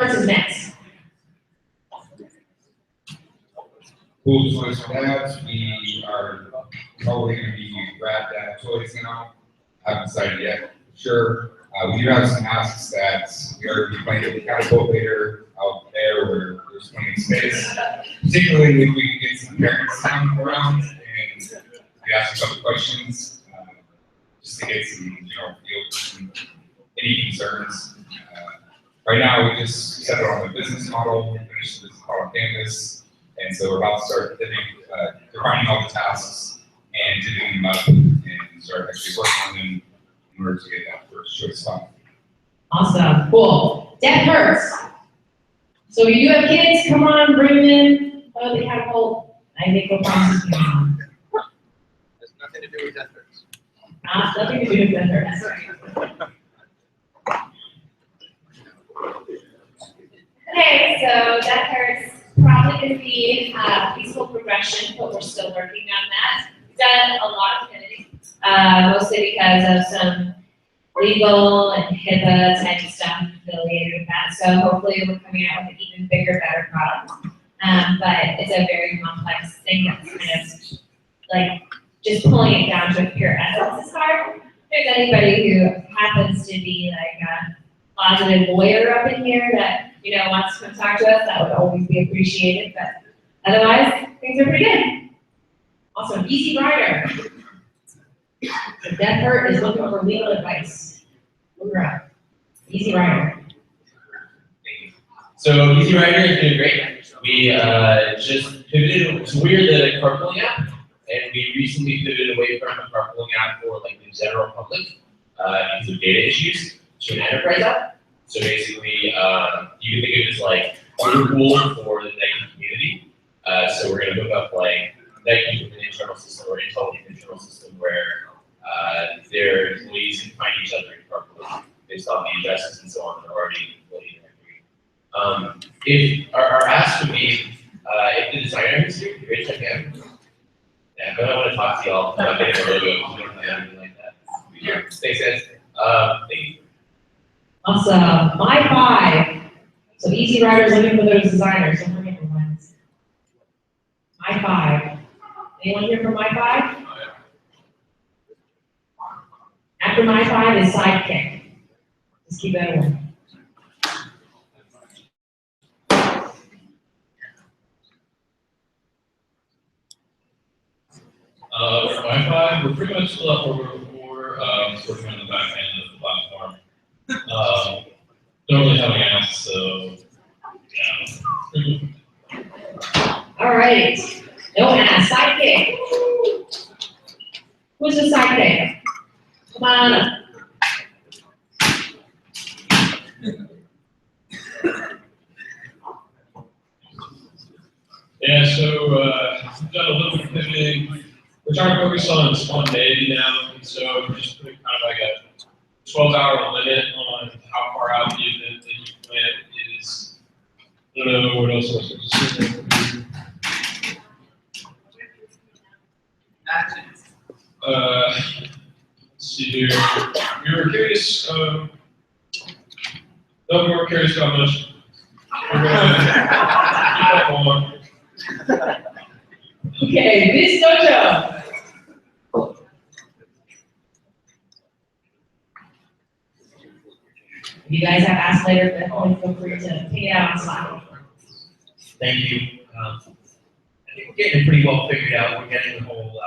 Hurts is next. Cool choice for that. We are probably going to be wrapped at choice now. Haven't decided yet. Sure. We do have some asks that we are planning to catapult later out there where there's plenty of space. Particularly if we can get some parents down around and we ask a couple questions just to get some, field any concerns. Right now, we just set it on the business model, finished the business model on Canvas, and so we're about to start defining all the tasks and divvying them up and start actually working on them in order to get that first choice spot. Awesome, cool. Death hurts. So if you do have kids, come on, bring them in. The catapult. I think we'll process them on. Has nothing to do with death hurts. Nothing to do with death hurts. Okay, so that hurts probably going to be peaceful progression, but we're still working on that. We've done a lot of editing, mostly because of some legal and HIPAA type of stuff affiliated with that. So hopefully we're coming out with an even bigger, better product. But it's a very complex thing that's kind of like just pulling it down to a pure essence is hard. If there's anybody who happens to be like a positive lawyer up in here that wants to come talk to us, that would always be appreciated. But otherwise, things are pretty good. Awesome, Easy Rider. The Death Hurt is looking for legal advice. Look her up. Easy Rider. So Easy Rider is doing great. We just pivoted. So we're the carpooling app, and we recently pivoted away from the carpooling app for like the general public because of data issues to an enterprise app. So basically, you can think of it as like Uber for the Nike community. So we're going to hook up like Nike with an internal system or Intel with an internal system where their employees can find each other in carpooling based on the addresses and so on that are already if our ask would be, if the designer is here, raise your hand. Yeah, but I want to talk to y'all about getting a logo. You don't have anything like that. Yeah. Thanks, guys. Thank you. Awesome. My 5. So Easy Rider's looking for those designers. Don't forget the ones. My 5. Anyone here from My 5? After My 5 is Sidekick. Just keep that in mind. For My 5, we're pretty much still up where we were before, working on the back end of the platform. Don't really have any else, so yeah. All right. No ass. Sidekick. Who's the sidekick? Come on up. Yeah, so we've done a little bit of pivoting. We're trying to focus on spontaneity now, and so we're just putting kind of like a 12-hour limit on how far out the event that you plan is. I don't know what else was supposed to say. Let's see here. We were curious. No, we were curious about much. We're gonna keep that on. Okay, this dojo. If you guys have asked later, definitely feel free to pick it out on Slack. Thank you. I think we're getting it pretty well figured out. We're getting the whole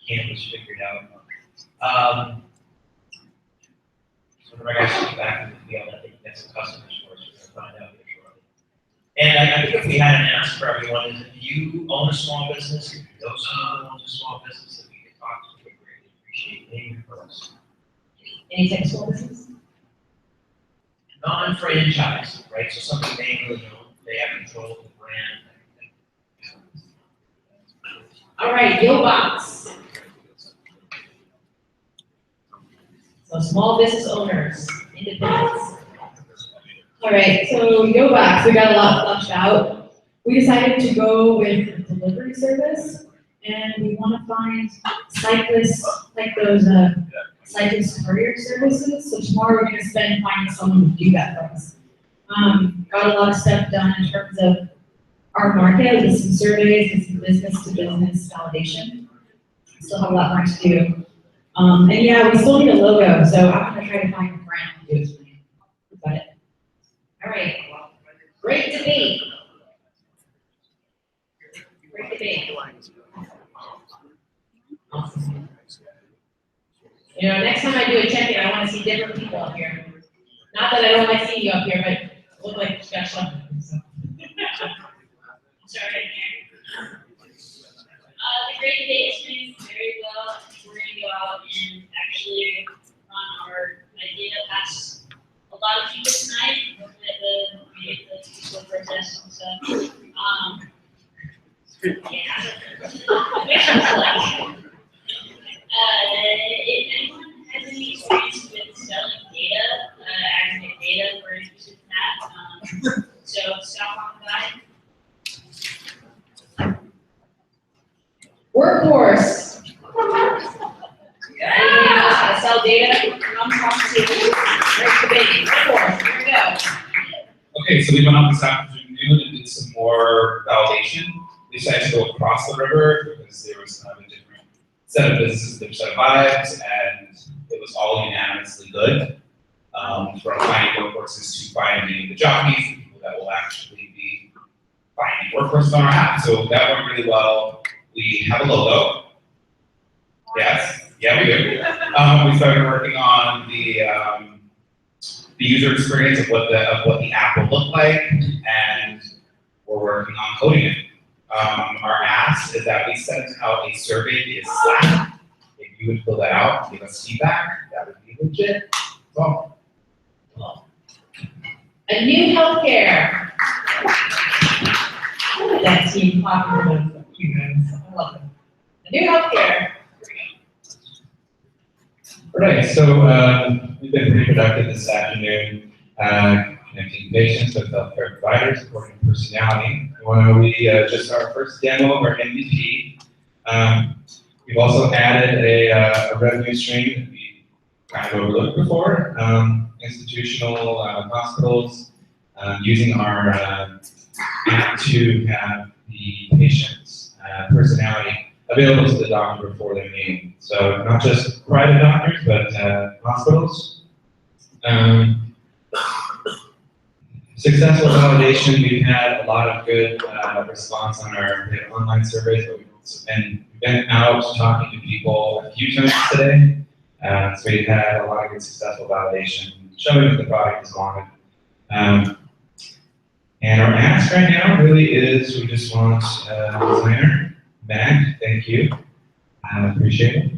canvas figured out. So whenever I guys get back to the field, I think that's some customers for us. We're going to find out here shortly. And I think if we had an ask for everyone is if you own a small business, if you know someone who owns a small business that we could talk to, we greatly appreciate naming for us. Any type of small business? Non-franchise, right? So something they really own, they have control of the brand. All right, Yobox. So small business owners, independents. All right, so Yobox, we got a lot flushed out. We decided to go with a delivery service, and we want to find cyclists like those cyclist courier services. So tomorrow we're going to spend finding someone to do that for us. Got a lot of stuff done in terms of our market with some surveys and some business to business validation. Still have a lot more to do. And yeah, we still need a logo, so I'm gonna try to find a brand to do it for me. Got it. All right. Great debate. Great debate. Awesome. You know, next time I do a check-in, I want to see different people up here. Not that I don't like seeing you up here, but look like you got something. So. Sorry. The great debate is doing very well. We're going to go out and actually run our idea past a lot of people tonight. Looking at the peaceful protest and stuff. If anyone has any experience with selling data, aggregate data, we're interested in that. So stop on by. Workforce. Anyone knows how to sell data? Come talk to me. Great debate. Workforce. Here we go. Okay, so we went out this afternoon and did some more validation. We decided to go across the river because there was kind of a different set of businesses, different set of vibes, and it was all unanimously good. From finding workforces to finding the jockeys, the people that will actually be finding workforces on our app. So that went really well. We have a logo. Yes, yeah, we do. We started working on the user experience of what the app will look like, and we're working on coding it. Our ask is that we send out a survey via Slack. If you would fill that out, give us feedback, that would be legit. So, A new healthcare. Look at that team popular. You guys, I love it. A new healthcare. All right, so we've been pretty productive this afternoon, connecting patients with healthcare providers, supporting personality. We just our first demo of our MVP. We've also added a revenue stream that we kind of overlooked before. Institutional hospitals using our app to have the patient's personality available to the doctor before their meeting. So not just private doctors, but hospitals. Successful validation, we've had a lot of good response on our online surveys, but we've also been out talking to people a few times today. So we've had a lot of good successful validation, showing that the product is wanted. And our ask right now really is, we just want a designer. Mag, thank you. I appreciate it.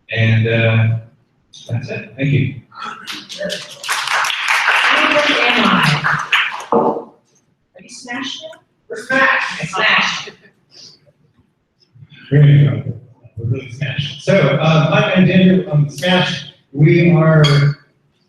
And that's it. Thank you. Where am I? Are you smashed it? We're smashed. I smashed. There you go. We're really smashed. So, Mike and Daniel, on Smash, we are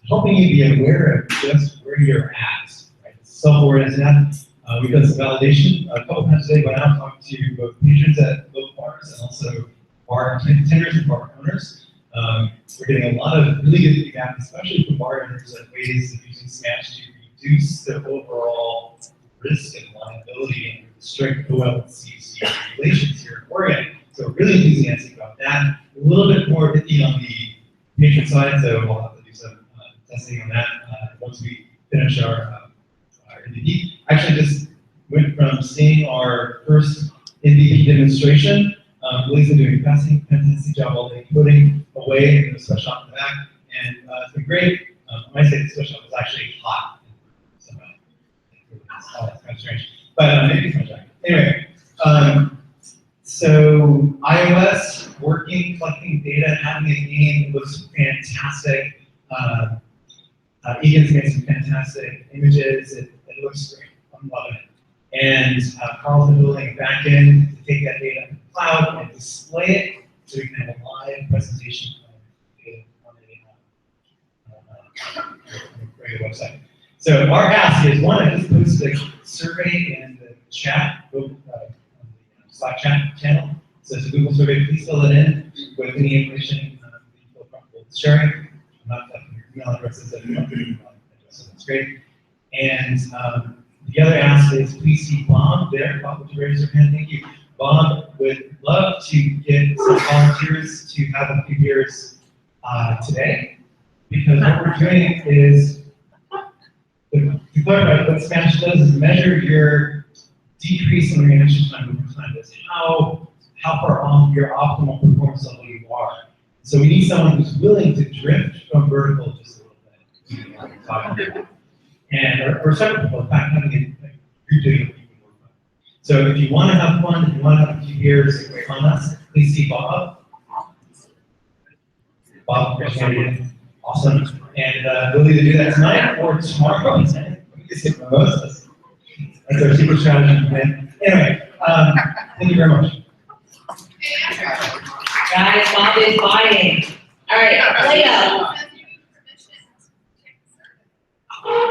helping you be aware of just where you're at. Right? Self-awareness, and we've done some validation a couple times today, but I've talked to both patrons at local bars and also bar tenders and bar owners. We're getting a lot of really good feedback, especially from bar owners, of ways of using Smash to reduce the overall risk and liability under the strict OLCC regulations here in Oregon. So really enthusiastic about that. A little bit more iffy on the patron side, so we'll have to do some testing on that once we finish our MVP. Actually, just went from seeing our first MVP demonstration. Lily's been doing a fantastic job all day, putting away in the sweat shop in the back, and it's been great. When I say the sweat shop, it's actually hot. So, that's kind of strange, but maybe it's my jacket. Anyway, so iOS working, collecting data, having a game looks fantastic. Egan's made some fantastic images. It looks great. I'm loving it. And Carl's been building a backend to take that data to the cloud and display it so we can have a live presentation on the regular website. So our ask is, one, I just posted a survey in the chat, on the Slack chat channel. So it's a Google survey. Please fill it in with any information that you feel comfortable sharing. I'm not collecting your email addresses. That's great. And the other ask is please see Bob there. Bob, would you raise your hand? Thank you. Bob would love to get some volunteers to have a few beers today, because what we're doing is, to clarify, what Spanish does is measure your decrease in reaction time over time. That's how far off your optimal performance level you are. So we need someone who's willing to drift from vertical just a little bit. And or several people, in fact, having it, you're doing it even more fun. So if you want to have fun, if you want to have a few beers on us, please see Bob. Bob, awesome. And we'll either do that tonight or tomorrow. That's our secret strategy plan. Anyway, thank you very much. Guys, Bob is buying. All right, Leo.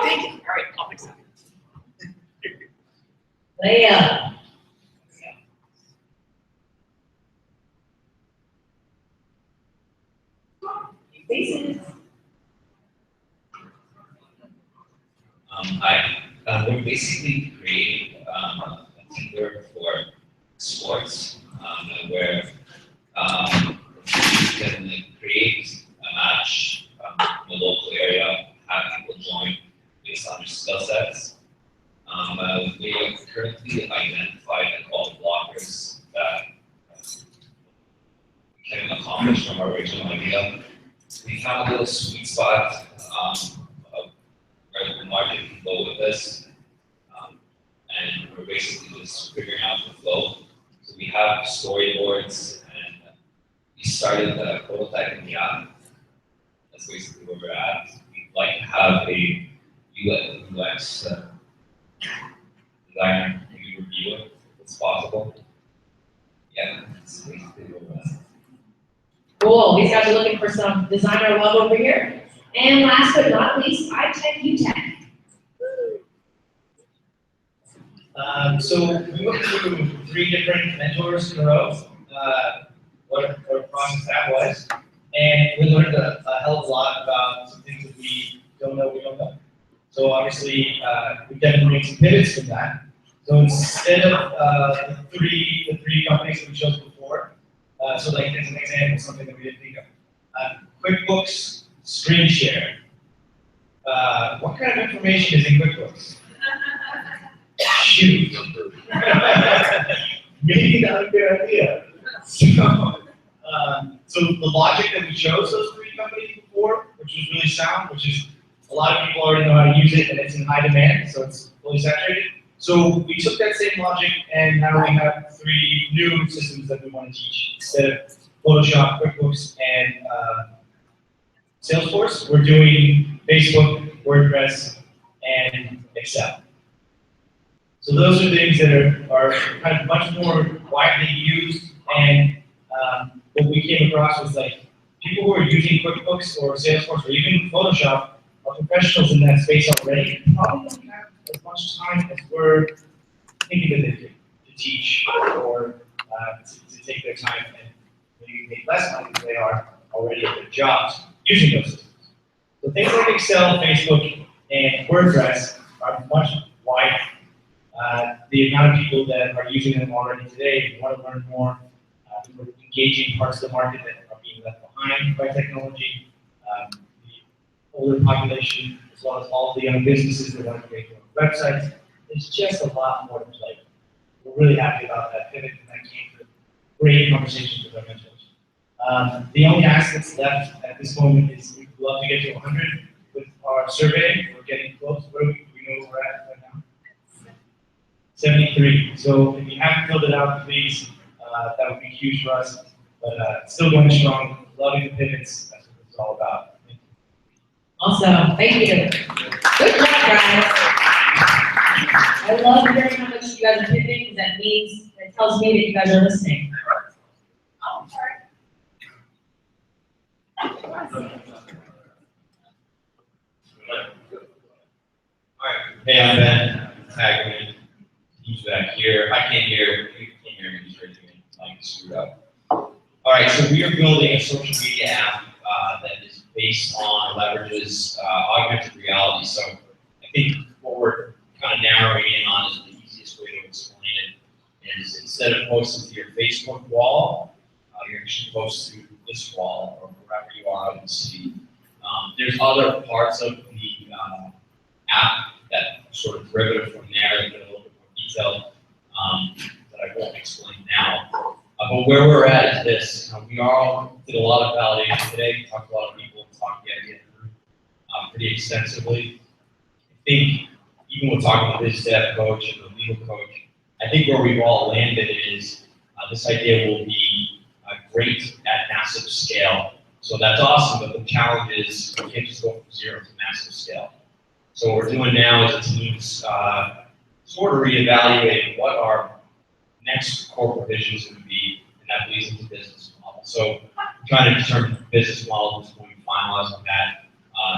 Thank you. All right, I'll fix that. Leo. Faces. We're basically creating a Tinder for sports, where you can create a match in the local area, have people join based on their skill sets. We have currently identified all the blockers that we can accomplish from our original idea. We found a little sweet spot where the market can go with this, and we're basically just figuring out the flow. So we have storyboards, and we started the prototype in the app. That's basically where we're at. We'd like to have a UX designer maybe review it if it's possible. Yeah, that's basically where we're at. Cool, these guys are looking for some designer love over here. And last but not least, I Tech, you Tech. So we went through 3 different mentors in a row, what a process that was. And we learned a hell of a lot about some things that we don't know. So obviously, we definitely made some pivots from that. So instead of the three companies that we chose before, so like as an example, something that we didn't think of. QuickBooks Screen Share. What kind of information is in QuickBooks? Shoot. Maybe not a good idea. So the logic that we chose those 3 companies before, which was really sound, which is a lot of people already know how to use it and it's in high demand, so it's fully saturated. So we took that same logic and now we have 3 new systems that we want to teach. Instead of Photoshop, QuickBooks, and Salesforce, we're doing Facebook, WordPress, and Excel. So those are things that are kind of much more widely used, and what we came across was like people who are using QuickBooks or Salesforce or even Photoshop are professionals in that space already. Probably don't have as much time as we're thinking that they do to teach or to take their time and maybe make less money than they are already at their jobs using those systems. So things like Excel, Facebook, and WordPress are much wider. The amount of people that are using them already today want to learn more. We're engaging parts of the market that are being left behind by technology. The older population, as well as all the young businesses that want to create their own websites. There's just a lot more to play. We're really happy about that pivot, and that came from great conversations with our mentors. The only ask that's left at this moment is we'd love to get to 100 with our survey. We're getting close. Where do we know where we're at right now? 73. So if you haven't filled it out, please, that would be huge for us. But still going strong, loving the pivots. That's what it's all about. Thank you. Awesome, thank you. Good job, guys. I love hearing how much you guys are pivoting, because that means, it tells me that you guys are listening. Oh, sorry. Hey, I'm Ben. Tag me. He's back here. I can't hear. You can't hear me. He's raising me. I'm screwed up. All right, so we are building a social media app that is based on, leverages augmented reality. So I think what narrowing in on is the easiest way to explain it is instead of posting to your Facebook wall, you're actually post to this wall or wherever you are in the city. There's other parts of the app that sort of derivative from there that get a little bit more detailed that I won't explain now. But where we're at is this. We all did a lot of validation today, talked to a lot of people, talked the idea through pretty extensively. I think even with talking to the biz dev coach and the legal coach, I think where we've all landed is this idea will be great at massive scale. So that's awesome, but the challenge is we can't just go from 0 to massive scale. So what we're doing now is a team's sort of reevaluating what our next core provisions would be, and that leads into business model. So we're trying to determine the business model at this point, finalize on that,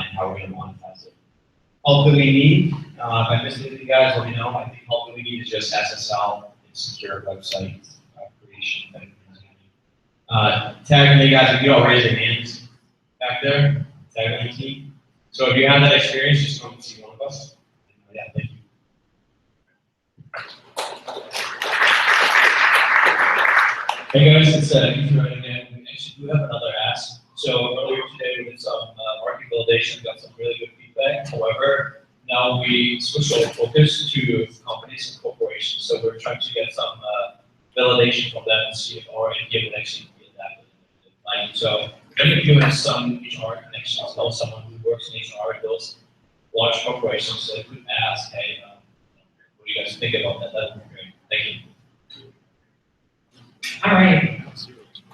and how we're going to monetize it. Help that we need, if I missed anything, guys, let me know. I think help that we need is just SSL and secure website creation. Tag me, guys, if you all raise your hands back there, tag me team. So if you have that experience, just come and see one of us. Yeah, thank you. Hey guys, it's Ethan right again. We actually do have another ask. So earlier today we did some market validation, got some really good feedback. However, now we switched our focus to companies and corporations. So we're trying to get some validation from them and see if our idea would actually be adapted. Like, so many of you have some HR connections, know someone who works in HR at those large corporations, so they could ask, hey, what do you guys think about that? That would be great. Thank you. All right.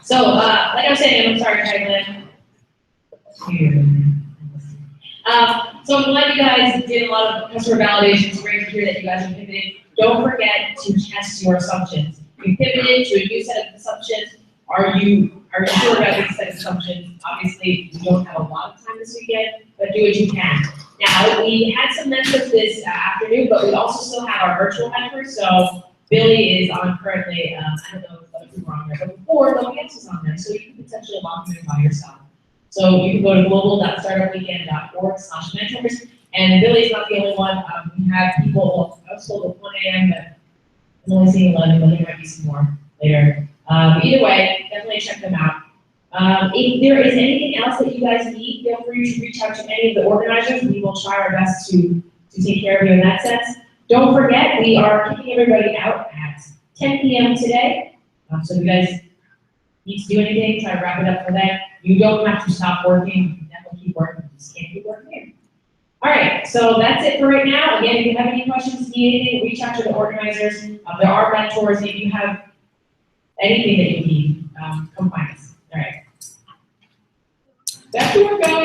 So, like I was saying, I'm sorry, Caitlin. So I'm glad you guys did a lot of customer validation. It's great to hear that you guys are pivoting. Don't forget to test your assumptions. You pivoted to a new set of assumptions. Are you sure about this set of assumptions? Obviously, you don't have a lot of time this weekend, but do what you can. Now, we had some mentors this afternoon, but we also still have our virtual mentors. So Billy is on currently, I don't know if other people are on there, but before, nobody else is on there, so you can potentially log in by yourself. So you can go to global.startupweekend.org/mentors, and Billy's not the only one. We have people, I was told at 1 a.m., but I'm only seeing 11, but there might be some more later. Either way, definitely check them out. If there is anything else that you guys need, feel free to reach out to any of the organizers. We will try our best to take care of you in that sense. Don't forget, we are kicking everybody out at 10 p.m. today. So if you guys need to do anything, try to wrap it up for that. You don't have to stop working. You can definitely keep working. You just can't keep working here. All right, so that's it for right now. Again, if you have any questions, need anything, reach out to the organizers. There are mentors. If you have anything that you need, come find us. All right. Back to work, guys.